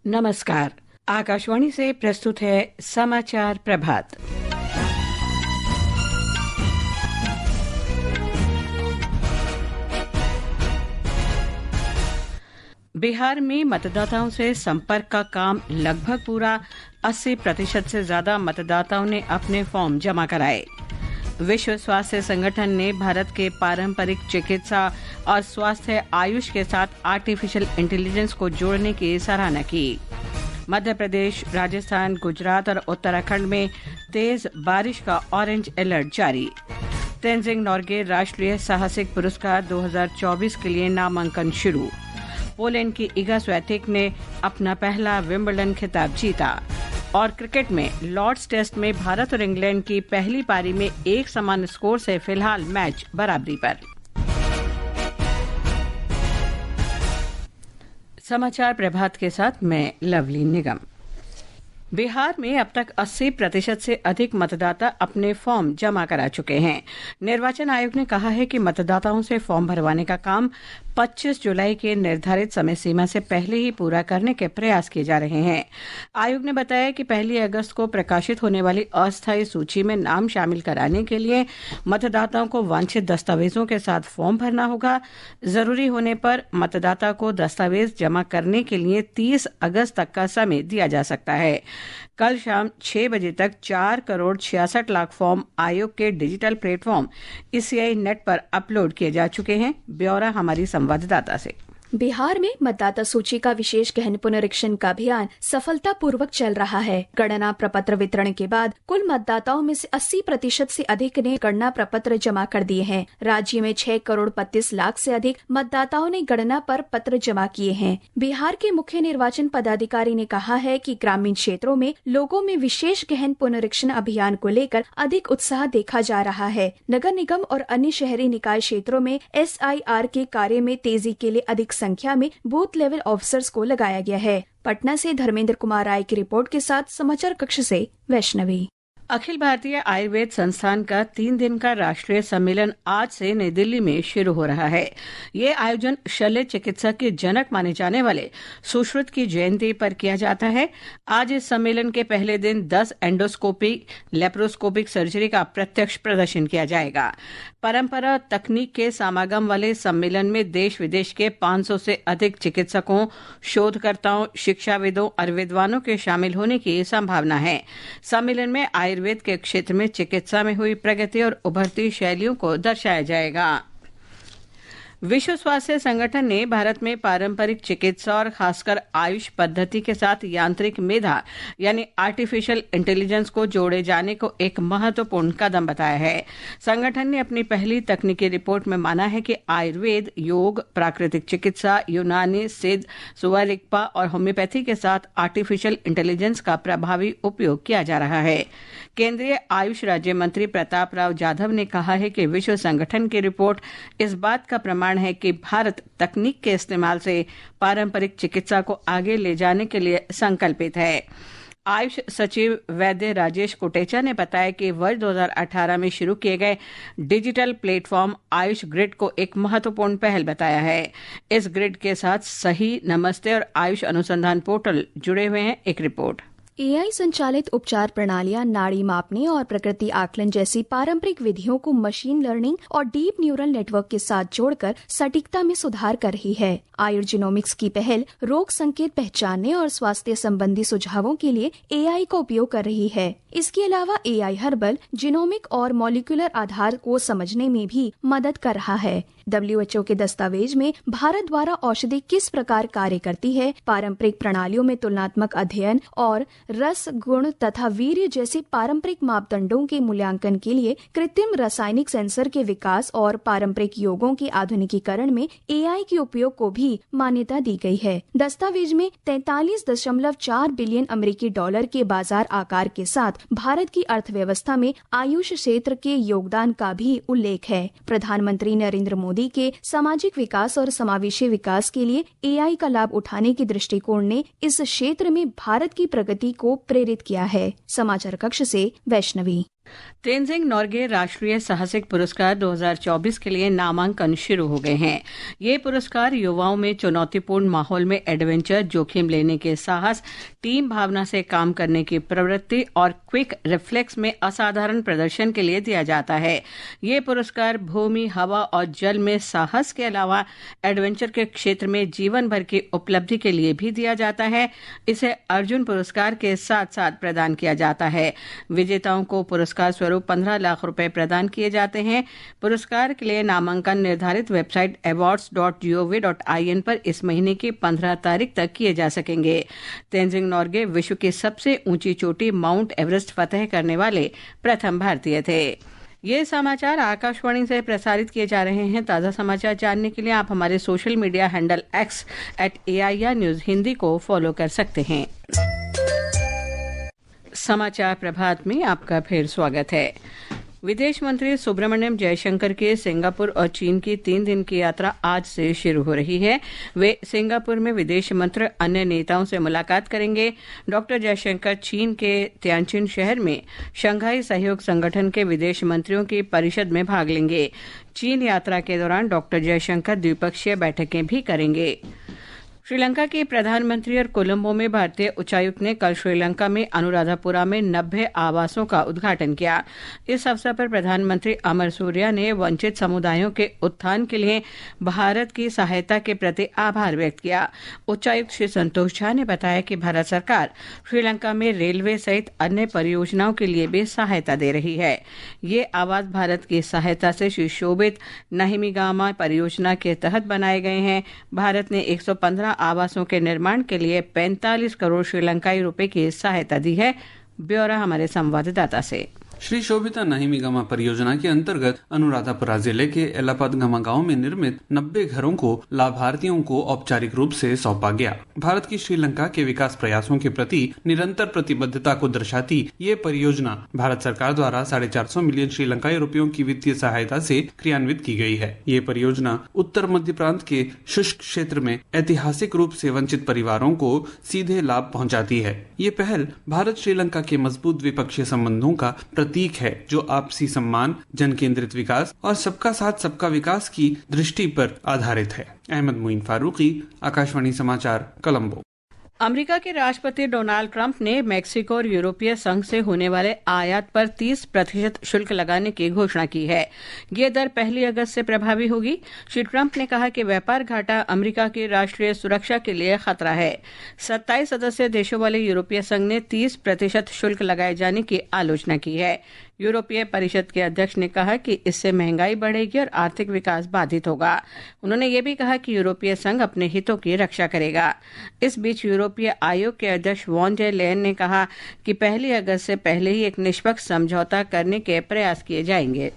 नमस्कार। आकाशवाणी से प्रस्तुत है समाचार प्रभात। बिहार में मतदाताओं से संपर्क का काम लगभग पूरा। 80% से ज्यादा मतदाताओं ने अपने फॉर्म जमा कराए। विश्व स्वास्थ्य संगठन ने भारत के पारंपरिक चिकित्सा और स्वास्थ्य आयुष के साथ आर्टिफिशियल इंटेलिजेंस को जोड़ने की सराहना की। मध्य प्रदेश, राजस्थान, गुजरात और उत्तराखंड में तेज बारिश का ऑरेंज अलर्ट जारी। तेंजिंग नोर्गे राष्ट्रीय साहसिक पुरस्कार 2024 के लिए नामांकन शुरू। पोलैंड की इगा स्विएटेक ने अपना पहला विंबलडन खिताब जीता। और क्रिकेट में लॉर्ड्स टेस्ट में भारत और इंग्लैंड की पहली पारी में एक समान स्कोर से फिलहाल मैच बराबरी पर। समाचार प्रभात के साथ मैं लवली निगम। बिहार में अब तक 80% से अधिक मतदाता अपने फॉर्म जमा करा चुके हैं। निर्वाचन आयोग ने कहा है कि मतदाताओं से फॉर्म भरवाने का काम 25 जुलाई के निर्धारित समय सीमा से पहले ही पूरा करने के प्रयास किए जा रहे हैं। आयोग ने बताया कि 1 अगस्त को प्रकाशित होने वाली अस्थायी सूची में नाम शामिल कराने के लिए मतदाताओं को वांछित दस्तावेजों के साथ फॉर्म भरना होगा। जरूरी होने पर मतदाता को दस्तावेज जमा करने के लिए 30 अगस्त तक का समय दिया जा सकता है। कल शाम 6 बजे तक 4 करोड़ 66 लाख फॉर्म आयोग के डिजिटल प्लेटफॉर्म ECI नेट पर अपलोड किए जा चुके हैं। ब्यौरा हमारी संवाददाता से। बिहार में मतदाता सूची का विशेष गहन पुनरीक्षण का अभियान सफलतापूर्वक चल रहा है। गणना प्रपत्र वितरण के बाद कुल मतदाताओं में से 80% से अधिक ने गणना प्रपत्र जमा कर दिए हैं। राज्य में 6 करोड़ 32 लाख से अधिक मतदाताओं ने गणना पर पत्र जमा किए हैं। बिहार के मुख्य निर्वाचन पदाधिकारी ने कहा है कि ग्रामीण क्षेत्रों में लोगों में विशेष गहन पुनरीक्षण अभियान को लेकर अधिक उत्साह देखा जा रहा है। नगर निगम और अन्य शहरी निकाय क्षेत्रों में SIR के कार्य में तेजी के लिए अधिक संख्या में बूथ लेवल ऑफिसर्स को लगाया गया है। पटना से धर्मेंद्र कुमार राय की रिपोर्ट के साथ समाचार कक्ष से वैष्णवी। अखिल भारतीय आयुर्वेद संस्थान का 3 दिन का राष्ट्रीय सम्मेलन आज से नई दिल्ली में शुरू हो रहा है। ये आयोजन शल्य चिकित्सा के जनक माने जाने वाले सुश्रुत की जयंती पर किया जाता है। आज इस सम्मेलन के पहले दिन 10 एंडोस्कोपी लेप्रोस्कोपिक सर्जरी का प्रत्यक्ष प्रदर्शन किया जाएगा। परंपरा तकनीक के समागम वाले सम्मेलन में देश विदेश के 500 से अधिक चिकित्सकों, शोधकर्ताओं, शिक्षाविदों और विद्वानों के शामिल होने की संभावना है। सम्मेलन में आयुर्वेद के क्षेत्र में चिकित्सा में हुई प्रगति और उभरती शैलियों को दर्शाया जाएगा। विश्व स्वास्थ्य संगठन ने भारत में पारंपरिक चिकित्सा और खासकर आयुष पद्धति के साथ यांत्रिक मेधा यानी आर्टिफिशियल इंटेलिजेंस को जोड़े जाने को एक महत्वपूर्ण कदम बताया है। संगठन ने अपनी पहली तकनीकी रिपोर्ट में माना है कि आयुर्वेद, योग, प्राकृतिक चिकित्सा, यूनानी, सिद्ध, सुवरिकपा और होम्योपैथी के साथ आर्टिफिशियल इंटेलिजेंस का प्रभावी उपयोग किया जा रहा है। केंद्रीय आयुष राज्य मंत्री प्रताप राव जाधव ने कहा है कि विश्व संगठन की रिपोर्ट इस बात का प्रमाण है कि भारत तकनीक के इस्तेमाल से पारंपरिक चिकित्सा को आगे ले जाने के लिए संकल्पित है। आयुष सचिव वैद्य राजेश कोटेचा ने बताया कि वर्ष 2018 में शुरू किए गए डिजिटल प्लेटफॉर्म आयुष ग्रिड को एक महत्वपूर्ण पहल बताया है। इस ग्रिड के साथ सही, नमस्ते और आयुष अनुसंधान पोर्टल जुड़े हुए हैं। एक रिपोर्ट। AI संचालित उपचार प्रणालियां नाड़ी मापने और प्रकृति आकलन जैसी पारंपरिक विधियों को मशीन लर्निंग और डीप न्यूरल नेटवर्क के साथ जोड़कर सटीकता में सुधार कर रही है। आयुर्जिनोमिक्स की पहल रोग संकेत पहचानने और स्वास्थ्य संबंधी सुझावों के लिए AI का उपयोग कर रही है। इसके अलावा AI हर्बल, जिनोमिक और मॉलिक्यूलर आधार को समझने में भी मदद कर रहा है। WHO के दस्तावेज में भारत द्वारा औषधि किस प्रकार कार्य करती है, पारंपरिक प्रणालियों में तुलनात्मक अध्ययन और रस, गुण तथा वीर्य जैसे पारंपरिक मापदंडों के मूल्यांकन के लिए कृत्रिम रासायनिक सेंसर के विकास और पारंपरिक योगों के आधुनिकीकरण में AI के उपयोग को भी मान्यता दी गई है। दस्तावेज में 43.4 बिलियन अमेरिकी डॉलर के बाजार आकार के साथ भारत की अर्थव्यवस्था में आयुष क्षेत्र के योगदान का भी उल्लेख है। प्रधानमंत्री नरेंद्र मोदी के सामाजिक विकास और समावेशी विकास के लिए AI का लाभ उठाने के दृष्टिकोण ने इस क्षेत्र में भारत की प्रगति को प्रेरित किया है। समाचार कक्ष से वैष्णवी। तेनजिंग नोर्गे राष्ट्रीय साहसिक पुरस्कार 2024 के लिए नामांकन शुरू हो गए हैं। ये पुरस्कार युवाओं में चुनौतीपूर्ण माहौल में एडवेंचर, जोखिम लेने के साहस, टीम भावना से काम करने की प्रवृत्ति और क्विक रिफ्लेक्स में असाधारण प्रदर्शन के लिए दिया जाता है। ये पुरस्कार भूमि, हवा और जल में साहस के अलावा एडवेंचर के क्षेत्र में जीवन भर की उपलब्धि के लिए भी दिया जाता है। इसे अर्जुन पुरस्कार के साथ साथ प्रदान किया जाता है। विजेताओं को पुरस्कार स्वरूप 15 लाख रुपए प्रदान किए जाते हैं। पुरस्कार के लिए नामांकन निर्धारित वेबसाइट awards.gov.in पर इस महीने की 15 तारीख तक किए जा सकेंगे। तेनजिंग नोर्गे विश्व की सबसे ऊंची चोटी माउंट एवरेस्ट फतह करने वाले प्रथम भारतीय थे। ये समाचार आकाशवाणी से प्रसारित किए जा रहे हैं। ताज़ा समाचार जानने के लिए आप हमारे social media handle X @AIR News Hindi को फॉलो कर सकते हैं। समाचार प्रभात में आपका फिर स्वागत है। विदेश मंत्री सुब्रमण्यम जयशंकर के सिंगापुर और चीन की 3 दिन की यात्रा आज से शुरू हो रही है। वे सिंगापुर में विदेश मंत्री अन्य नेताओं से मुलाकात करेंगे। डॉक्टर जयशंकर चीन के तियानजिन शहर में शंघाई सहयोग संगठन के विदेश मंत्रियों की परिषद में भाग लेंगे। चीन यात्रा के दौरान डॉक्टर जयशंकर द्विपक्षीय बैठकें भी करेंगे। श्रीलंका के प्रधानमंत्री और कोलंबो में भारतीय उच्चायुक्त ने कल श्रीलंका में अनुराधापुरा में 90 आवासों का उद्घाटन किया। इस अवसर पर प्रधानमंत्री अमर सूर्या ने वंचित समुदायों के उत्थान के लिए भारत की सहायता के प्रति आभार व्यक्त किया। उच्चायुक्त श्री संतोष झा ने बताया कि भारत सरकार श्रीलंका में रेलवे सहित अन्य परियोजनाओं के लिए भी सहायता दे रही है। ये आवास भारत की सहायता से सुशोभित नहिमिगामा परियोजना के तहत बनाए गए हैं। भारत ने 115 आवासों के निर्माण के लिए 45 करोड़ श्रीलंकाई रुपए की सहायता दी है। ब्यौरा हमारे संवाददाता से। श्री शोभिता नहिमिगामा परियोजना के अंतर्गत अनुराधापुरा जिले के एलापदगमा गांव में निर्मित 90 घरों को लाभार्थियों को औपचारिक रूप से सौंपा गया। भारत की श्रीलंका के विकास प्रयासों के प्रति निरंतर प्रतिबद्धता को दर्शाती ये परियोजना भारत सरकार द्वारा 450 मिलियन श्रीलंकाई रुपयों की वित्तीय सहायता से क्रियान्वित की गई है। ये परियोजना उत्तर मध्य प्रांत के शुष्क क्षेत्र में ऐतिहासिक रूप से वंचित परिवारों को सीधे लाभ पहुँचाती है। ये पहल भारत श्रीलंका के मजबूत द्विपक्षीय संबंधों का प्रतीक है, जो आपसी सम्मान, जन केंद्रित विकास और सबका साथ सबका विकास की दृष्टि पर आधारित है। अहमद मुइन फारूकी, आकाशवाणी समाचार, कोलंबो। अमेरिका के राष्ट्रपति डोनाल्ड ट्रंप ने मेक्सिको और यूरोपीय संघ से होने वाले आयात पर 30% शुल्क लगाने की घोषणा की है। ये दर 1 अगस्त से प्रभावी होगी। श्री ट्रंप ने कहा कि व्यापार घाटा अमेरिका की राष्ट्रीय सुरक्षा के लिए खतरा है। 27 सदस्य देशों वाले यूरोपीय संघ ने 30% शुल्क लगाए जाने की आलोचना की है। यूरोपीय परिषद के अध्यक्ष ने कहा कि इससे महंगाई बढ़ेगी और आर्थिक विकास बाधित होगा। उन्होंने ये भी कहा कि यूरोपीय संघ अपने हितों की रक्षा करेगा। इस बीच यूरोपीय आयोग के अध्यक्ष वॉन डेर लेयन ने कहा कि 1 अगस्त से पहले ही एक निष्पक्ष समझौता करने के प्रयास किए जाएंगे।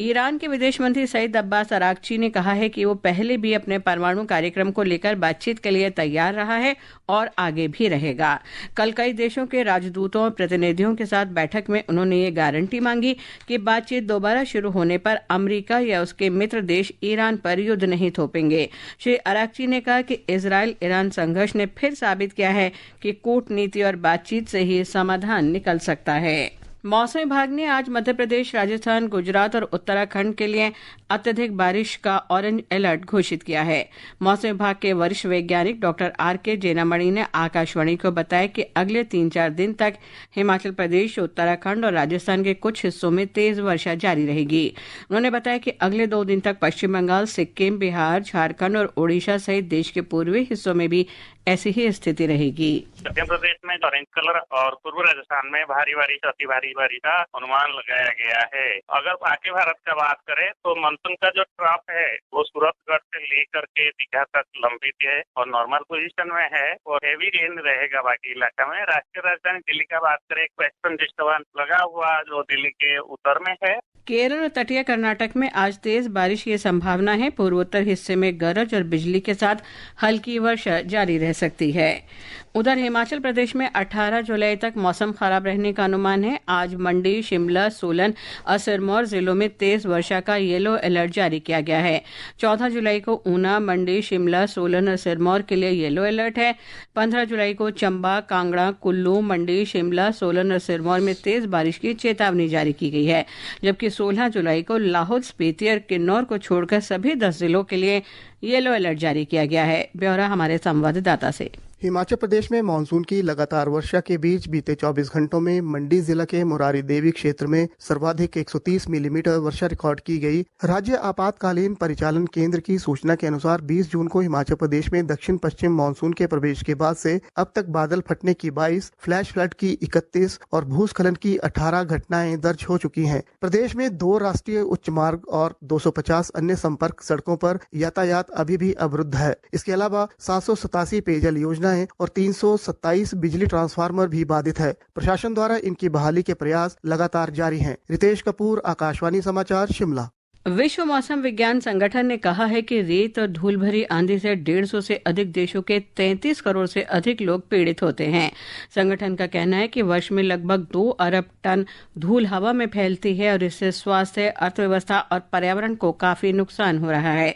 ईरान के विदेश मंत्री सईद अब्बास अरागची ने कहा है कि वो पहले भी अपने परमाणु कार्यक्रम को लेकर बातचीत के लिए तैयार रहा है और आगे भी रहेगा। कल कई देशों के राजदूतों और प्रतिनिधियों के साथ बैठक में उन्होंने ये गारंटी मांगी कि बातचीत दोबारा शुरू होने पर अमेरिका या उसके मित्र देश ईरान पर युद्ध नहीं थोपेंगे। श्री अरागची ने कहा कि इजराइल ईरान संघर्ष ने फिर साबित किया है कि कूटनीति और बातचीत से ही समाधान निकल सकता है। मौसम विभाग ने आज मध्य प्रदेश, राजस्थान, गुजरात और उत्तराखंड के लिए अत्यधिक बारिश का ऑरेंज अलर्ट घोषित किया है। मौसम विभाग के वरिष्ठ वैज्ञानिक डॉक्टर RK जेनामणि ने आकाशवाणी को बताया कि अगले 3-4 दिन तक हिमाचल प्रदेश, उत्तराखंड और राजस्थान के कुछ हिस्सों में तेज वर्षा जारी रहेगी। उन्होंने बताया कि अगले 2 दिन तक पश्चिम बंगाल, सिक्किम, बिहार, झारखंड और ओडिशा सहित देश के पूर्वी हिस्सों में भी ऐसी ही स्थिति रहेगी। मध्य प्रदेश में ऑरेंज कलर और पूर्व राजस्थान में भारी बारिश, अति भारी बारिश का अनुमान लगाया गया है। अगर बाकी भारत का बात करें तो मानसून का जो ट्रफ है वो सूरतगढ़ से लेकर के दीघा तक लंबित है और नॉर्मल पोजीशन में है और हेवी रेन रहेगा बाकी इलाका में। राष्ट्रीय राजधानी दिल्ली का बात करें, एक वेस्टर्न डिस्टर्बेंस लगा हुआ जो दिल्ली के उत्तर में है। केरल और तटीय कर्नाटक में आज तेज बारिश की संभावना है। पूर्वोत्तर हिस्से में गरज और बिजली के साथ हल्की वर्षा जारी रह सकती है। उधर हिमाचल प्रदेश में 18 जुलाई तक मौसम खराब रहने का अनुमान है। आज मंडी, शिमला, सोलन और सिरमौर जिलों में तेज वर्षा का येलो अलर्ट जारी किया गया है। 14 जुलाई को ऊना, मंडी, शिमला, सोलन और सिरमौर के लिए येलो अलर्ट है। 15 जुलाई को चंबा, कांगड़ा, कुल्लू, मंडी, शिमला, सोलन और सिरमौर में तेज बारिश की चेतावनी जारी की गई है, जबकि 16 जुलाई को लाहौल, स्पीति और किन्नौर को छोड़कर सभी 10 जिलों के लिए येलो अलर्ट जारी किया गया है। ब्यौरा हमारे संवाददाता से। हिमाचल प्रदेश में मानसून की लगातार वर्षा के बीच बीते 24 घंटों में मंडी जिला के मुरारी देवी क्षेत्र में सर्वाधिक 130 मिलीमीटर वर्षा रिकॉर्ड की गई। राज्य आपातकालीन परिचालन केंद्र की सूचना के अनुसार 20 जून को हिमाचल प्रदेश में दक्षिण पश्चिम मानसून के प्रवेश के बाद से अब तक बादल फटने की 22, फ्लैश फ्लड की 31 और भूस्खलन की 18 घटनाएं दर्ज हो चुकी हैं। प्रदेश में 2 राष्ट्रीय उच्च मार्ग और 250 अन्य संपर्क सड़कों पर यातायात अभी भी अवरुद्ध है। इसके अलावा 787 पेयजल योजना और 327 बिजली ट्रांसफार्मर भी बाधित है। प्रशासन द्वारा इनकी बहाली के प्रयास लगातार जारी हैं। रितेश कपूर, आकाशवाणी समाचार, शिमला। विश्व मौसम विज्ञान संगठन ने कहा है कि रेत और धूल भरी आंधी से 150 से अधिक देशों के 33 करोड़ से अधिक लोग पीड़ित होते हैं। संगठन का कहना है कि वर्ष में लगभग 2 अरब टन धूल हवा में फैलती है और इससे स्वास्थ्य, अर्थव्यवस्था और पर्यावरण को काफी नुकसान हो रहा है।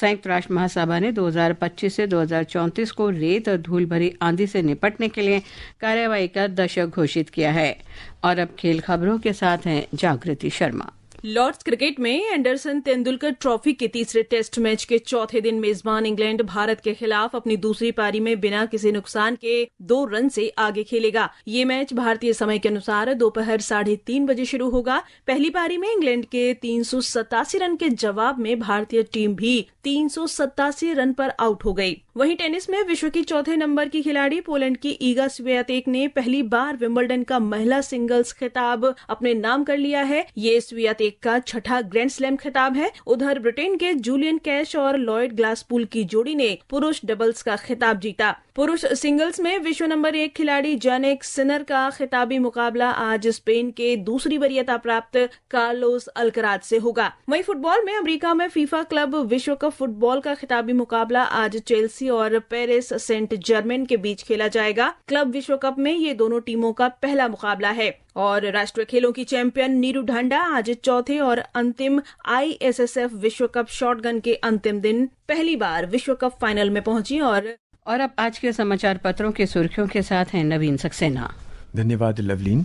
संयुक्त राष्ट्र महासभा ने 2025 से 2034 को रेत और धूल भरी आंधी से निपटने के लिए कार्यवाही का दशक घोषित किया है। और अब खेल खबरों के साथ हैं जागृति शर्मा। लॉर्ड्स क्रिकेट में एंडरसन तेंदुलकर ट्रॉफी के तीसरे टेस्ट मैच के चौथे दिन मेजबान इंग्लैंड भारत के खिलाफ अपनी दूसरी पारी में बिना किसी नुकसान के 2 रन से आगे खेलेगा। ये मैच भारतीय समय के अनुसार दोपहर 3:30 बजे शुरू होगा। पहली पारी में इंग्लैंड के 387 रन के जवाब में भारतीय टीम भी 387 रन पर आउट हो गई। वहीं टेनिस में विश्व की चौथे नंबर की खिलाड़ी पोलैंड की ईगा स्वियातेक ने पहली बार विंबलडन का महिला सिंगल्स खिताब अपने नाम कर लिया है। ये स्वियातेक का छठा ग्रैंड स्लैम खिताब है। उधर ब्रिटेन के जूलियन कैश और लॉयड ग्लासपूल की जोड़ी ने पुरुष डबल्स का खिताब जीता। पुरुष सिंगल्स में विश्व नंबर 1 खिलाड़ी जानिक सिनर का खिताबी मुकाबला आज स्पेन के दूसरी वरीयता प्राप्त कार्लोस अल्कराज से होगा। वहीं फुटबॉल में अमेरिका में फीफा क्लब विश्व कप फुटबॉल का खिताबी मुकाबला आज चेल्सी और पेरिस सेंट जर्मेन के बीच खेला जाएगा। क्लब विश्व कप में ये दोनों टीमों का पहला मुकाबला है। और राष्ट्रीय खेलों की चैंपियन नीरू ढांडा आज चौथे और अंतिम ISSF विश्व कप शॉटगन के अंतिम दिन पहली बार विश्व कप फाइनल में पहुंची। और अब आज के समाचार पत्रों की सुर्खियों के साथ हैं नवीन सक्सेना। धन्यवाद लवलीन।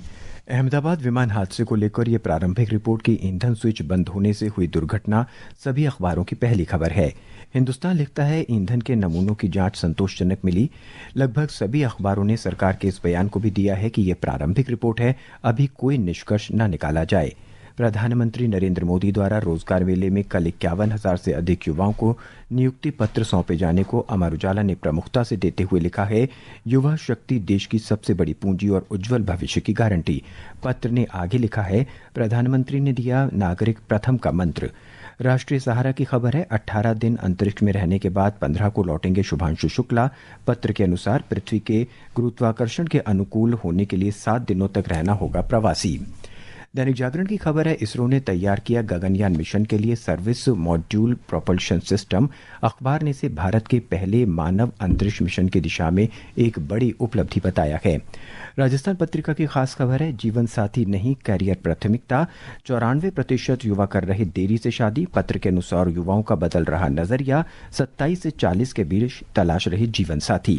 अहमदाबाद विमान हादसे को लेकर ये प्रारंभिक रिपोर्ट की ईंधन स्विच बंद होने से हुई दुर्घटना सभी अखबारों की पहली खबर है। हिंदुस्तान लिखता है ईंधन के नमूनों की जांच संतोषजनक मिली। लगभग सभी अखबारों ने सरकार के इस बयान को भी दिया है कि यह प्रारंभिक रिपोर्ट है, अभी कोई निष्कर्ष न निकाला जाए। प्रधानमंत्री नरेंद्र मोदी द्वारा रोजगार मेले में कल 51,000 से अधिक युवाओं को नियुक्ति पत्र सौंपे जाने को अमर उजाला ने प्रमुखता से देते हुए लिखा है, युवा शक्ति देश की सबसे बड़ी पूंजी और उज्जवल भविष्य की गारंटी। पत्र ने आगे लिखा है, प्रधानमंत्री ने दिया नागरिक प्रथम का मंत्र। राष्ट्रीय सहारा की खबर है, 18 दिन अंतरिक्ष में रहने के बाद 15 को लौटेंगे शुभांशु शुक्ला। पत्र के अनुसार पृथ्वी के गुरुत्वाकर्षण के अनुकूल होने के लिए 7 दिनों तक रहना होगा प्रवासी। दैनिक जागरण की खबर है, इसरो ने तैयार किया गगनयान मिशन के लिए सर्विस मॉड्यूल प्रोपल्शन सिस्टम। अखबार ने इसे भारत के पहले मानव अंतरिक्ष मिशन की दिशा में एक बड़ी उपलब्धि बताया है। राजस्थान पत्रिका की खास खबर है, जीवन साथी नहीं कैरियर प्राथमिकता। 94% युवा कर रहे देरी से शादी। पत्र के अनुसार युवाओं का बदल रहा नजरिया। 27 से 40 के बीच तलाश रही जीवन साथी।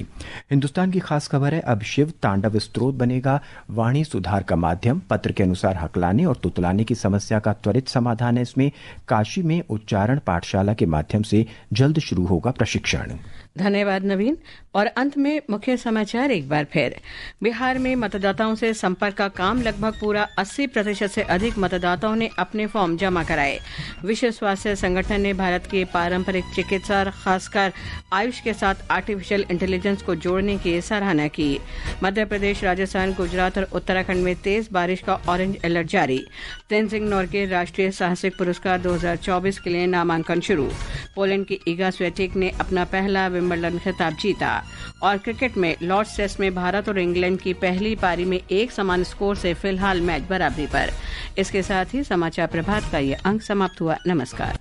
हिंदुस्तान की खास खबर है, अब शिव तांडव स्त्रोत बनेगा वाणी सुधार का माध्यम। पत्र के अनुसार हकलाने और तुतलाने की समस्या का त्वरित समाधान है इसमें। काशी में उच्चारण पाठशाला के माध्यम से जल्द शुरू होगा प्रशिक्षण। धन्यवाद नवीन। और अंत में मुख्य समाचार एक बार फिर। बिहार में मतदाताओं से संपर्क का काम लगभग पूरा। 80% से अधिक मतदाताओं ने अपने फॉर्म जमा कराए। विश्व स्वास्थ्य संगठन ने भारत की पारंपरिक चिकित्सा और खासकर आयुष के साथ आर्टिफिशियल इंटेलिजेंस को जोड़ने की सराहना की। मध्य प्रदेश, राजस्थान, गुजरात और उत्तराखंड में तेज बारिश का ऑरेंज अलर्ट जारी। तेनजिंग नोर्गे राष्ट्रीय साहसिक पुरस्कार 2024 के लिए नामांकन शुरू। पोलैंड की ईगा स्वियातेक ने अपना पहला विंबलडन खिताब जीता। और क्रिकेट में लॉर्ड्स टेस्ट में भारत और इंग्लैंड की पहली पारी में एक समान स्कोर से फिलहाल मैच बराबरी पर। इसके साथ ही समाचार प्रभात का ये अंक समाप्त हुआ। नमस्कार।